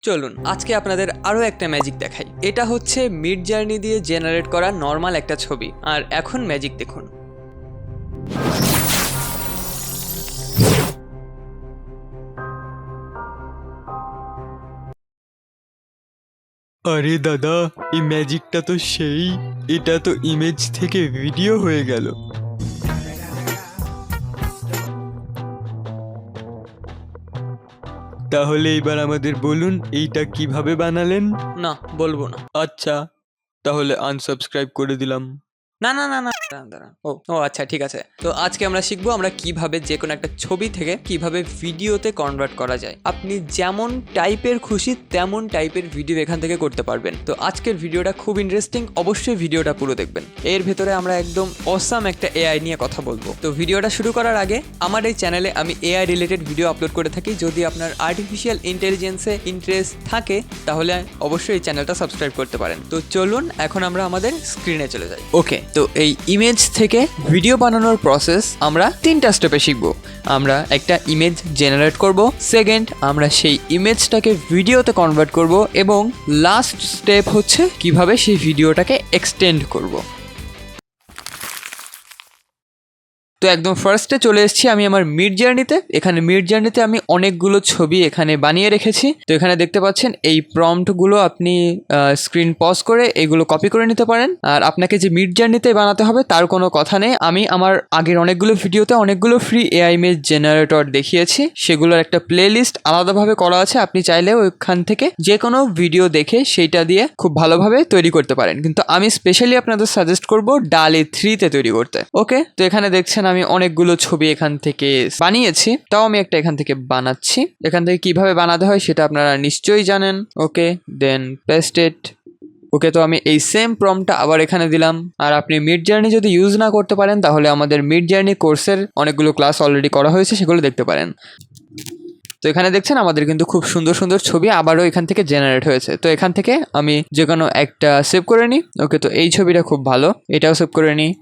চলুন আজকে আপনাদের আরও একটা ম্যাজিক দেখাই। এটা হচ্ছে মিড জার্নি দিয়ে জেনারেট করা নর্মাল একটা ছবি। আর এখন ম্যাজিক দেখুন। আরে দাদা, এই ম্যাজিকটা তো সেই, এটা তো ইমেজ থেকে ভিডিও হয়ে গেল। তাহলে এবার আমাদের বলুন এইটা কিভাবে বানালেন। না, বলবো না। আচ্ছা, তাহলে আনসাবস্ক্রাইব করে দিলাম। না না না না দাঁড়ান। ও আচ্ছা, ঠিক আছে। তো আজকে আমরা শিখবো আমরা কিভাবে যে কোনো একটা ছবি থেকে কিভাবে ভিডিওতে কনভার্ট করা যায়। আপনি যেমন টাইপের খুশি তেমন টাইপের ভিডিও এখান থেকে করতে পারবেন। তো আজকের ভিডিওটা খুব ইন্টারেস্টিং, অবশ্যই ভিডিওটা পুরো দেখবেন। এর ভেতরে আমরা একদম অসাম একটা এআই নিয়ে কথা বলবো। তো ভিডিওটা শুরু করার আগে আমার এই চ্যানেলে আমি এআই রিলেটেড ভিডিও আপলোড করে থাকি। যদি আপনার আর্টিফিশিয়াল ইন্টেলিজেন্সে ইন্টারেস্ট থাকে তাহলে অবশ্যই এই চ্যানেলটা সাবস্ক্রাইব করতে পারেন। তো চলুন এখন আমরা আমাদের স্ক্রিনে চলে যাই। ওকে, তো এই ইমেজ থেকে ভিডিও বানানোর প্রসেস আমরা 3টা স্টেপে শিখব। আমরা একটা ইমেজ জেনারেট করব, সেকেন্ড আমরা সেই ইমেজটাকে ভিডিওতে কনভার্ট করব, এবং লাস্ট স্টেপ হচ্ছে কিভাবে সেই ভিডিওটাকে এক্সটেন্ড করব। তো একদম ফার্স্টে চলে এসেছি আমি আমার মিড জার্নিতে। এখানে মিড জার্নিতে আমি অনেকগুলো ছবি এখানে বানিয়ে রেখেছি। তো এখানে দেখতে পাচ্ছেন এই প্রম্পটগুলো আপনি স্ক্রিন পজ করে এগুলো কপি করে নিতে পারেন। আর আপনাকে যে মিড জার্নিতে বানাতে হবে তার কোনো কথা নেই। আমি আমার আগের অনেকগুলো ভিডিওতে অনেকগুলো ফ্রি এআই ইমেজ জেনারেটর দেখিয়েছি, সেগুলোর একটা প্লে লিস্ট আলাদাভাবে করা আছে। আপনি চাইলে ওইখান থেকে যে কোনো ভিডিও দেখে সেইটা দিয়ে খুব ভালোভাবে তৈরি করতে পারেন, কিন্তু আমি স্পেশালি আপনাদের সাজেস্ট করব ডালি 3তে তৈরি করতে। ওকে, তো এখানে দেখছেন আমি অনেকগুলো ছবি এখান থেকে বানিয়েছি, তাও আমি একটা এখান থেকে বানাচ্ছি। এখান থেকে কিভাবে বানাতে হয় সেটা আপনারা নিশ্চয়ই জানেন। ওকে, দেন পেস্ট ইট। ওকে, তো আমি এই সেম প্রম্পটটা আবার এখানে দিলাম। আর আপনি মিড জার্নি যদি ইউজ না করতে পারেন তাহলে আমাদের মিড জার্নি কোর্সের অনেকগুলো ক্লাস অলরেডি করা হয়েছে, সেগুলো দেখতে পারেন। তো এখানে দেখছেন আমাদের কিন্তু খুব সুন্দর সুন্দর ছবি আবারও এখান থেকে জেনারেট হয়েছে। তো এখান থেকে আমি যে কোনো একটা সেভ করে নিই। ওকে, তো এই ছবিটা খুব ভালো, এটাও সেভ করে নিই।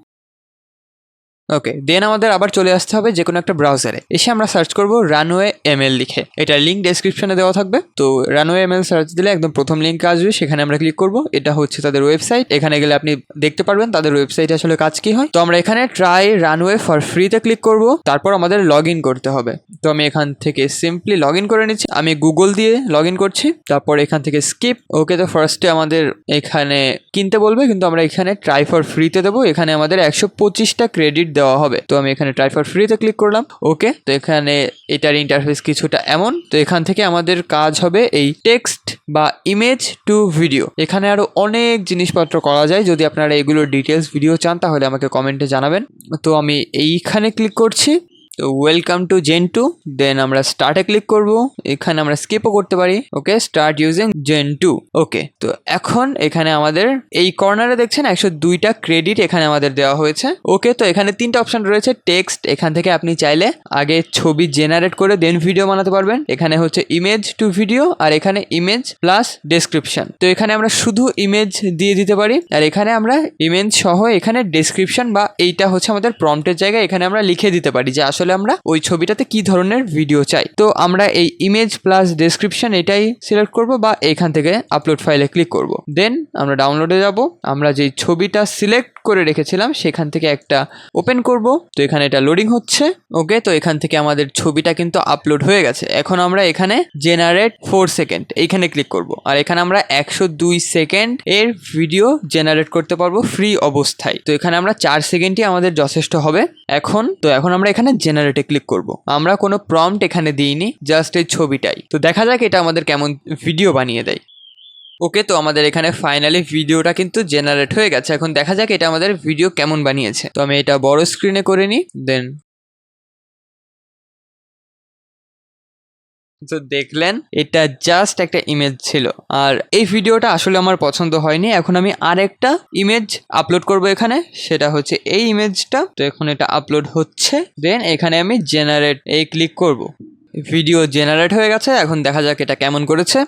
ওকে, দেন আমাদের আবার চলে আসতে হবে যে কোনো একটা ব্রাউজারে। এসে আমরা সার্চ করব রানওয়ে এমএল লিখে। এটা লিঙ্ক ডেসক্রিপশনে দেওয়া থাকবে। তো রানওয়ে এমএল সার্চ দিলে একদম প্রথম লিঙ্ক আসবে, সেখানে আমরা ক্লিক করব। এটা হচ্ছে তাদের ওয়েবসাইট। এখানে গেলে আপনি দেখতে পারবেন তাদের ওয়েবসাইটে আসলে কাজ কি হয়। তো আমরা এখানে ট্রাই রানওয়ে ফর ফ্রিতে ক্লিক করব। তারপর আমাদের লগ ইন করতে হবে। তো আমি এখান থেকে সিম্পলি লগ ইন করে নিচ্ছি। আমি গুগল দিয়ে লগ ইন করছি। তারপর এখান থেকে স্কিপ। ওকে, তো ফার্স্টে আমাদের এখানে কিনতে বলবে, কিন্তু আমরা এখানে ট্রাই ফর ফ্রিতে দেবো। এখানে আমাদের 125টা ক্রেডিট দেওয়া হবে। তো আমি এখানে ট্রাই ফর ফ্রিতে ক্লিক করলাম। ওকে, তো এখানে এটার ইন্টারফেস কিছুটা এমন। তো এখান থেকে আমাদের কাজ হবে এই টেক্সট বা ইমেজ টু ভিডিও। এখানে আরো অনেক জিনিসপত্র করা যায়। যদি আপনারা এগুলোর ডিটেলস ভিডিও চান তাহলে আমাকে কমেন্টে জানাবেন। তো আমি এইখানে ক্লিক করছি। তো ওয়েলকাম টু জেন 2। দেন আমরা স্টার্টে ক্লিক করব। এখানে আমরা স্কিপও করতে পারি। ওকে, স্টার্ট ইউজিং জেন 2। ওকে, তো এখন এখানে আমাদের এই কর্নারে দেখছেন 102টা ক্রেডিট এখানে আমাদের দেওয়া হয়েছে। ওকে, তো এখানে 3টা অপশন রয়েছে। টেক্সট, এখান থেকে আপনি চাইলে আগে ছবি জেনারেট করে দেন ভিডিও বানাতে পারবেন। এখানে হচ্ছে ইমেজ টু ভিডিও, আর এখানে ইমেজ প্লাস ডেসক্রিপশন। তো এখানে আমরা শুধু ইমেজ দিয়ে দিতে পারি, আর এখানে আমরা ইমেজ সহ এখানে ডেসক্রিপশন বা এইটা হচ্ছে আমাদের প্রম্পটের জায়গায় এখানে আমরা লিখে দিতে পারি যে আসলে আমরা ওই ছবিটাতে কি ধরনের ভিডিও চাই। তো আমরা এই ইমেজ প্লাস ডেসক্রিপশন এটাই সিলেক্ট করব, বা এখান থেকে আপলোড ফাইলে ক্লিক করব। দেন আমরা ডাউনলোডে যাব। আমরা যেই ছবিটা সিলেক্ট করে রেখেছিলাম সেখান থেকে একটা ওপেন করব। তো এখানে এটা লোডিং হচ্ছে। ওকে, তো এখান থেকে আমাদের ছবিটা কিন্তু আপলোড হয়ে গেছে। এখন আমরা এখানে জেনারেট 4 সেকেন্ড এইখানে ক্লিক করব। আর এখানে আমরা 102 সেকেন্ড এর ভিডিও জেনারেট করতে পারবো ফ্রি অবস্থায়। তো এখানে আমরা 4 সেকেন্ডই আমাদের যথেষ্ট হবে। এখন আমরা এখানে জেনারেটে ক্লিক করব। আমরা কোনো প্রম্পট এখানে দিইনি, জাস্ট এই ছবিটাই। তো দেখা যাক এটা আমাদের কেমন ভিডিও বানিয়ে দেয়। ওকে, তো আমাদের এখানে ফাইনালি ভিডিওটা কিন্তু জেনারেট হয়ে গেছে। এখন দেখা যাক এটা আমাদের ভিডিও কেমন বানিয়েছে। তো আমি এটা বড় স্ক্রিনে করে নিই। দেন তো দেখলেন এটা জাস্ট একটা ইমেজ ছিল, আর এই ভিডিওটা আসলে আমার পছন্দ হয়নি। এখন আমি আরেকটা ইমেজ আপলোড করব এখানে, সেটা হচ্ছে এই ইমেজটা। তো এখন এটা আপলোড হচ্ছে। দেন এখানে আমি জেনারেট এই ক্লিক করব। ভিডিও জেনারেট হয়ে গেছে। এখন দেখা যাক এটা কেমন করেছে।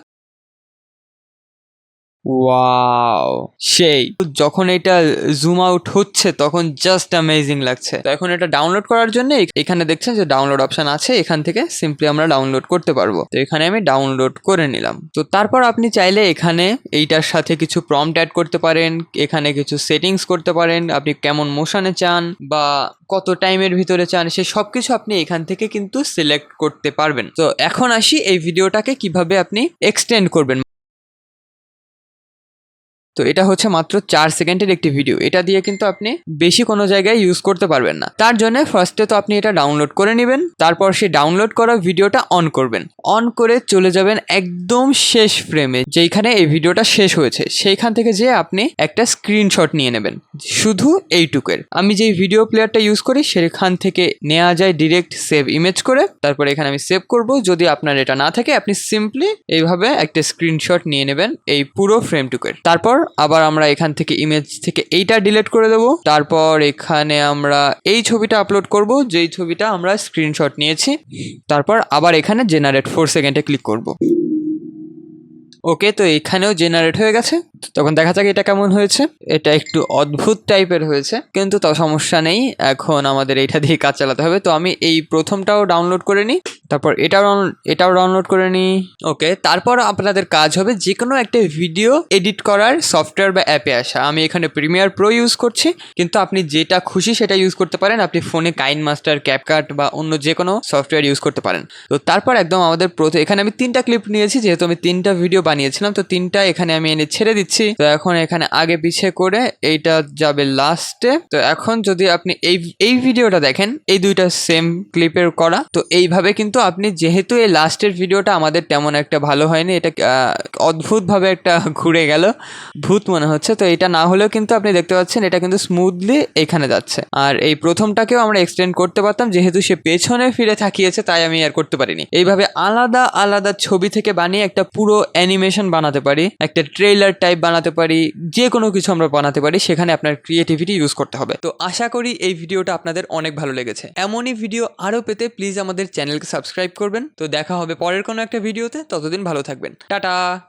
ওয়াও, সেই যখন এটা জুম আউট হচ্ছে তখন জাস্ট অ্যামেজিং লাগছে। তো এখন এটা ডাউনলোড করার জন্য এখানে দেখছেন যে ডাউনলোড অপশন আছে, এখান থেকে সিম্পলি আমরা ডাউনলোড করতে পারবো। তো এখানে আমি ডাউনলোড করে নিলাম। তো তারপর আপনি চাইলে এখানে এইটার সাথে কিছু প্রম্পট অ্যাড করতে পারেন, এখানে কিছু সেটিংস করতে পারেন, আপনি কেমন মোশনে চান বা কত টাইমের ভিতরে চান, সে সব কিছু আপনি এখান থেকে কিন্তু সিলেক্ট করতে পারবেন। তো এখন আসি এই ভিডিওটাকে কিভাবে আপনি এক্সটেন্ড করবেন। তো এটা হচ্ছে মাত্র 4 সেকেন্ডের একটি ভিডিও, এটা দিয়ে কিন্তু আপনি বেশি কোনো জায়গায় ইউজ করতে পারবেন না। তার জন্য ফার্স্টে তো আপনি এটা ডাউনলোড করে নেবেন, তারপর সেই ডাউনলোড করা ভিডিওটা অন করবেন, অন করে চলে যাবেন একদম শেষ ফ্রেমে যেখানে এই ভিডিওটা শেষ হয়েছে, সেইখান থেকে যে আপনি একটা স্ক্রিনশট নিয়ে নেবেন শুধু এইটুকের। আমি যেই ভিডিও প্লেয়ারটা ইউজ করি সেখান থেকে নেওয়া যায় ডিরেক্ট সেভ ইমেজ করে, তারপরে এখানে আমি সেভ করব। যদি আপনার এটা না থাকে আপনি সিম্পলি এইভাবে একটা স্ক্রিনশট নিয়ে নেবেন এই পুরো ফ্রেমটুকের। তারপর আবার আমরা এখান থেকে ইমেজ থেকে এইটা ডিলিট করে দেব। তারপর এখানে আমরা এই ছবিটা আপলোড করব যেই ছবিটা আমরা স্ক্রিনশট নিয়েছি। তারপর আবার এখানে জেনারেট 4 সেকেন্ডে ক্লিক করব। ওকে, তো এখানেও জেনারেট হয়ে গেছে। তখন দেখা যাক এটা কেমন হয়েছে। এটা একটু অদ্ভুত টাইপের হয়েছে, কিন্তু তাও সমস্যা নেই, এখন আমাদের এইটা দিয়ে কাজ চালাতে হবে। তো আমি এই প্রথমটাও ডাউনলোড করে নিই, তারপর এটাও ডাউনলোড করে নিই। ওকে, তারপর আপনাদের কাজ হবে যে কোনো একটা ভিডিও এডিট করার সফটওয়্যার বা অ্যাপে আসা। আমি এখানে প্রিমিয়ার প্রো ইউজ করছি, কিন্তু আপনি যেটা খুশি সেটা ইউজ করতে পারেন। আপনি ফোনে কাইন মাস্টার, ক্যাপকাট বা অন্য যে কোনো সফটওয়্যার ইউজ করতে পারেন। তো তারপর একদম আমাদের এখানে আমি 3টা ক্লিপ নিয়েছি, যেহেতু আমি 3টা ভিডিও বানিয়েছিলাম, তো 3টা এখানে আমি এনে ছেড়ে দিচ্ছি। তো এখন এখানে আগে পিছে করে এইটা যাবে লাস্টে। তো এখন যদি আপনি এই ভিডিওটা দেখেন, এই দুইটা সেম ক্লিপের করা, তো এইভাবে কিন্তু আপনি, যেহেতু এই লাস্টের ভিডিওটা আমাদের তেমন একটা ভালো হয়নি, এটা অদ্ভুতভাবে একটা ঘুরে গেল, ভূত মনে হচ্ছে, তো এটা না হলেও কিন্তু আপনি দেখতে পাচ্ছেন এটা কিন্তু স্মুথলি এখানে যাচ্ছে। আর এই প্রথমটাকেও আমরা এক্সটেন্ড করতে পারতাম, যেহেতু সে পেছনে ফিরে তাকিয়েছে তাই আমি আর করতে পারিনি। এইভাবে আলাদা আলাদা ছবি থেকে বানিয়ে একটা পুরো অ্যানিমেশন বানাতে পারি, একটা ট্রেলার টাইপ বানাতে পারি, যে কোনো কিছু আমরা বানাতে পারি। সেখানে আপনার ক্রিয়েটিভিটি ইউজ করতে হবে। তো আশা করি এই ভিডিওটা আপনাদের অনেক ভালো লেগেছে। এমনই ভিডিও আরও পেতে প্লিজ আমাদের চ্যানেলকে সাবস্ক্রাইব করবেন। তো দেখা হবে পরের কোনো একটা ভিডিওতে, ততদিন ভালো থাকবেন, টাটা।